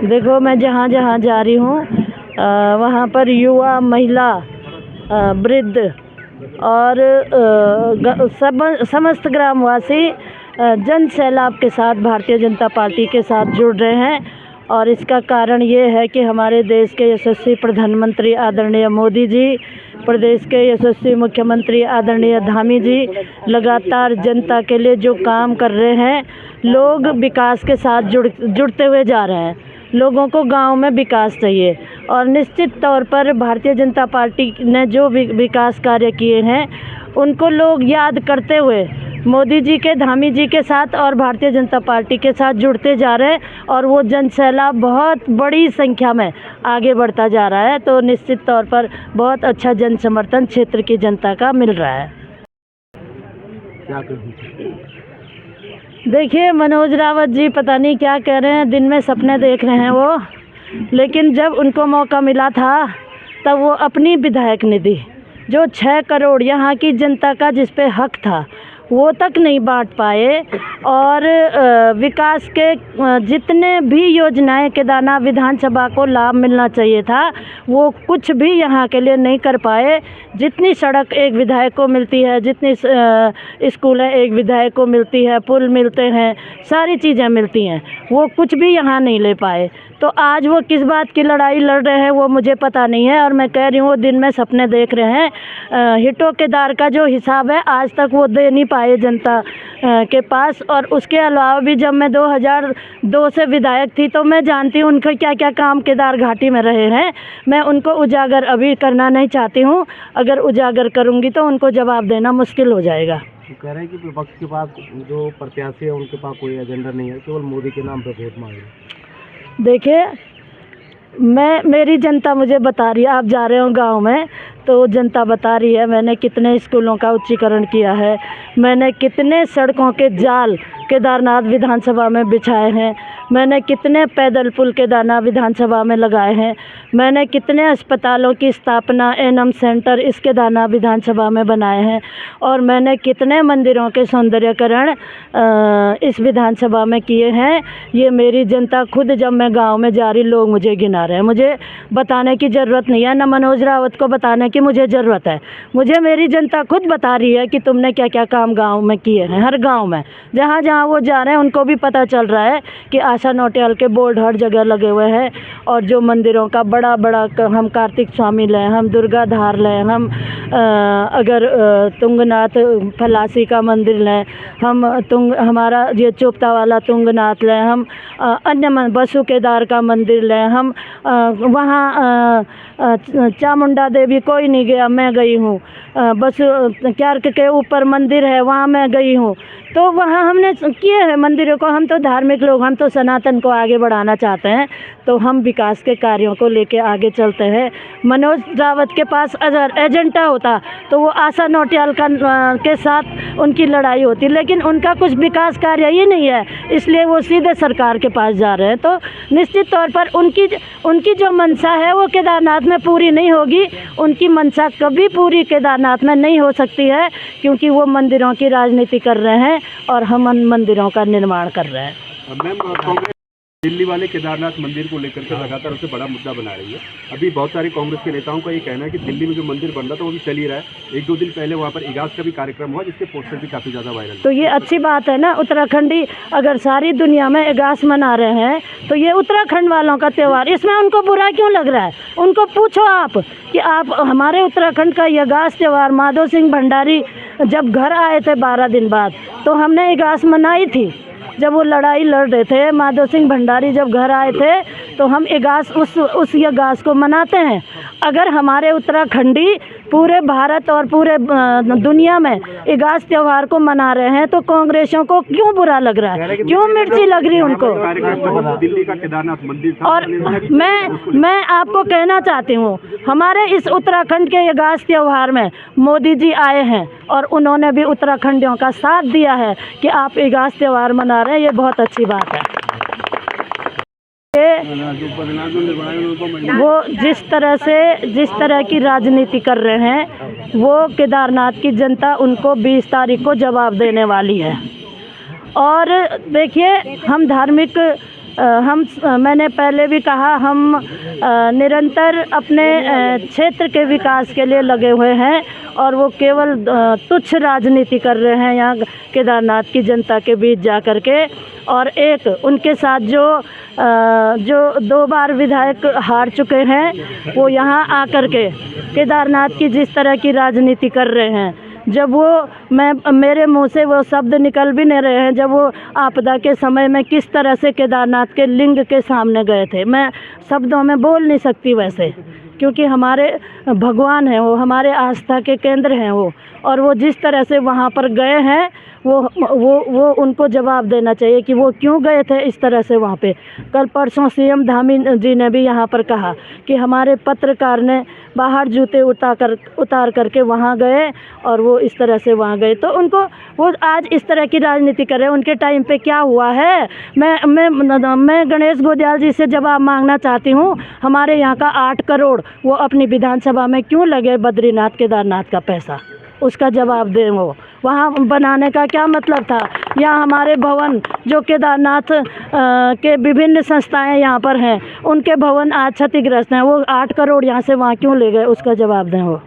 देखो, मैं जहाँ जहाँ जा रही हूँ वहाँ पर युवा, महिला, वृद्ध और समस्त ग्रामवासी जन सैलाब के साथ भारतीय जनता पार्टी के साथ जुड़ रहे हैं। और इसका कारण ये है कि हमारे देश के यशस्वी प्रधानमंत्री आदरणीय मोदी जी, प्रदेश के यशस्वी मुख्यमंत्री आदरणीय धामी जी लगातार जनता के लिए जो काम कर रहे हैं, लोग विकास के साथ जुड़ते हुए जा रहे हैं। लोगों को गांव में विकास चाहिए और निश्चित तौर पर भारतीय जनता पार्टी ने जो विकास कार्य किए हैं उनको लोग याद करते हुए मोदी जी के, धामी जी के साथ और भारतीय जनता पार्टी के साथ जुड़ते जा रहे हैं और वो जन सैलाब बहुत बड़ी संख्या में आगे बढ़ता जा रहा है। तो निश्चित तौर पर बहुत अच्छा जन समर्थन क्षेत्र की जनता का मिल रहा है। देखिए, मनोज रावत जी पता नहीं क्या कह रहे हैं, दिन में सपने देख रहे हैं वो, लेकिन जब उनको मौका मिला था तब वो अपनी विधायक निधि जो 6 करोड़ यहाँ की जनता का जिस पे हक था वो तक नहीं बांट पाए और विकास के जितने भी योजनाएं केदारनाथ विधानसभा को लाभ मिलना चाहिए था वो कुछ भी यहाँ के लिए नहीं कर पाए। जितनी सड़क एक विधायक को मिलती है, जितनी स्कूलें एक विधायक को मिलती है, पुल मिलते हैं, सारी चीज़ें मिलती हैं, वो कुछ भी यहाँ नहीं ले पाए। तो आज वो किस बात की लड़ाई लड़ रहे हैं वो मुझे पता नहीं है। और मैं कह रही हूँ वो दिन में सपने देख रहे हैं। हिटो केदार का जो हिसाब है आज तक वो दे नहीं पाए जनता के पास। और उसके अलावा भी जब मैं 2002 से विधायक थी तो मैं जानती हूँ उनके क्या क्या काम केदार घाटी में रहे हैं। मैं उनको उजागर अभी करना नहीं चाहती हूँ, अगर उजागर करूँगी तो उनको जवाब देना मुश्किल हो जाएगा। तो कह रहे हैं कि विपक्ष के पास जो प्रत्याशी है उनके पास कोई एजेंडा नहीं है, केवल मोदी के नाम पर वोट मांगे। देखिए, मेरी जनता मुझे बता रही है, आप जा रहे हो गांव में तो जनता बता रही है मैंने कितने स्कूलों का उच्चीकरण किया है, मैंने कितने सड़कों के जाल केदारनाथ विधानसभा में बिछाए हैं, मैंने कितने पैदल पुल केदारनाथ विधानसभा में लगाए हैं, मैंने कितने अस्पतालों की स्थापना, एनएम सेंटर इस केदारनाथ विधानसभा में बनाए हैं और मैंने कितने मंदिरों के सौंदर्यकरण इस विधानसभा में किए हैं। ये मेरी जनता खुद, जब मैं गांव में जा रही, लोग मुझे गिना रहे हैं। मुझे बताने की ज़रूरत नहीं है, न मनोज रावत को बताने की मुझे ज़रूरत है। मुझे मेरी जनता खुद बता रही है कि तुमने क्या क्या काम गाँव में किए हैं। हर गाँव में जहाँ जहाँ वो जा रहे हैं उनको भी पता चल रहा है कि आशा नौटियाल के बोर्ड हर जगह लगे हुए हैं। और जो मंदिरों का बड़ा बड़ा, हम कार्तिक स्वामी लें, हम दुर्गा धार लें, हम अगर तुंगनाथ फलासी का मंदिर लें, हम हमारा ये चोपता वाला तुंगनाथ लें, हम अन्य बसु केदार का मंदिर लें, हम वहाँ चामुंडा देवी कोई नहीं गया, मैं गई हूँ। बस क्यार्क के ऊपर मंदिर है, वहाँ मैं गई हूँ। तो वहाँ हमने किए हैं मंदिरों को। हम तो धार्मिक लोग, हम तो सनातन को आगे बढ़ाना चाहते हैं, तो हम विकास के कार्यों को लेके आगे चलते हैं। मनोज रावत के पास अगर एजेंडा होता तो वो आशा नौटियाल के साथ उनकी लड़ाई होती, लेकिन उनका कुछ विकास कार्य ही नहीं है, इसलिए वो सीधे सरकार के पास जा रहे हैं। तो निश्चित तौर पर उनकी जो मंशा है वो केदारनाथ में पूरी नहीं होगी। उनकी मंशा कभी पूरी केदारनाथ में नहीं हो सकती है, क्योंकि वो मंदिरों की राजनीति कर रहे हैं और हम मंदिरों का निर्माण कर रहे हैं। मैम, कांग्रेस दिल्ली वाले केदारनाथ मंदिर को लेकर के लगातार उसे बड़ा मुद्दा बना रही है। अभी बहुत सारे कांग्रेस के नेताओं का ये कहना है कि दिल्ली में जो मंदिर बन रहा था वो भी चल ही रहा है। 1-2 दिन पहले वहाँ पर इगास का भी कार्यक्रम हुआ जिसके पोस्टर भी काफ़ी ज़्यादा वायरल। तो ये अच्छी बात है ना, उत्तराखंडी अगर सारी दुनिया में इगास मना रहे हैं तो ये उत्तराखंड वालों का त्यौहार, इसमें उनको बुरा क्यों लग रहा है? उनको पूछो आप कि आप हमारे उत्तराखंड का इगास त्यौहार, माधो सिंह भंडारी जब घर आए थे 12 दिन बाद तो हमने इगास मनाई थी। जब वो लड़ाई लड़ रहे थे, माधो सिंह भंडारी जब घर आए थे तो हम इगास उस इगास को मनाते हैं। अगर हमारे उत्तराखंडी पूरे भारत और पूरे दुनिया में इगास त्यौहार को मना रहे हैं तो कांग्रेसियों को क्यों बुरा लग रहा है, क्यों मिर्ची लग रही उनको? दिल्ली का केदारनाथ मंदिर था। और मैं आपको कहना चाहती हूँ, हमारे इस उत्तराखंड के इगास त्यौहार में मोदी जी आए हैं और उन्होंने भी उत्तराखंडियों का साथ दिया है कि आप इगास त्यौहार मना रहे हैं, ये बहुत अच्छी बात है। वो जिस तरह की राजनीति कर रहे हैं वो केदारनाथ की जनता उनको 20 तारीख को जवाब देने वाली है। और देखिए, हम धार्मिक मैंने पहले भी कहा, हम निरंतर अपने क्षेत्र के विकास के लिए लगे हुए हैं और वो केवल तुच्छ राजनीति कर रहे हैं यहाँ केदारनाथ की जनता के बीच जा कर के। और एक उनके साथ जो 2 बार विधायक हार चुके हैं, वो यहाँ आकर के केदारनाथ की जिस तरह की राजनीति कर रहे हैं, जब वो मेरे मुंह से वो शब्द निकल भी नहीं रहे हैं, जब वो आपदा के समय में किस तरह से केदारनाथ के लिंग के सामने गए थे, मैं शब्दों में बोल नहीं सकती वैसे, क्योंकि हमारे भगवान हैं वो, हमारे आस्था के केंद्र हैं वो, और वो जिस तरह से वहाँ पर गए हैं वो उनको जवाब देना चाहिए कि वो क्यों गए थे इस तरह से वहाँ पे। कल परसों सीएम धामी जी ने भी यहाँ पर कहा कि हमारे पत्रकार ने बाहर जूते उतार करके वहाँ गए और वो इस तरह से वहाँ गए, तो उनको वो आज इस तरह की राजनीति कर रहे हैं। उनके टाइम पे क्या हुआ है, मैं गणेश गोदियाल जी से जवाब मांगना चाहती हूँ। हमारे यहाँ का 8 करोड़ वो अपनी विधानसभा में क्यों लगे बद्रीनाथ केदारनाथ का पैसा, उसका जवाब दें। वो वहाँ बनाने का क्या मतलब था? यहाँ हमारे भवन जो केदारनाथ के विभिन्न संस्थाएं यहाँ पर हैं, उनके भवन आज क्षतिग्रस्त हैं, वो 8 करोड़ यहाँ से वहाँ क्यों ले गए, उसका जवाब दें वो।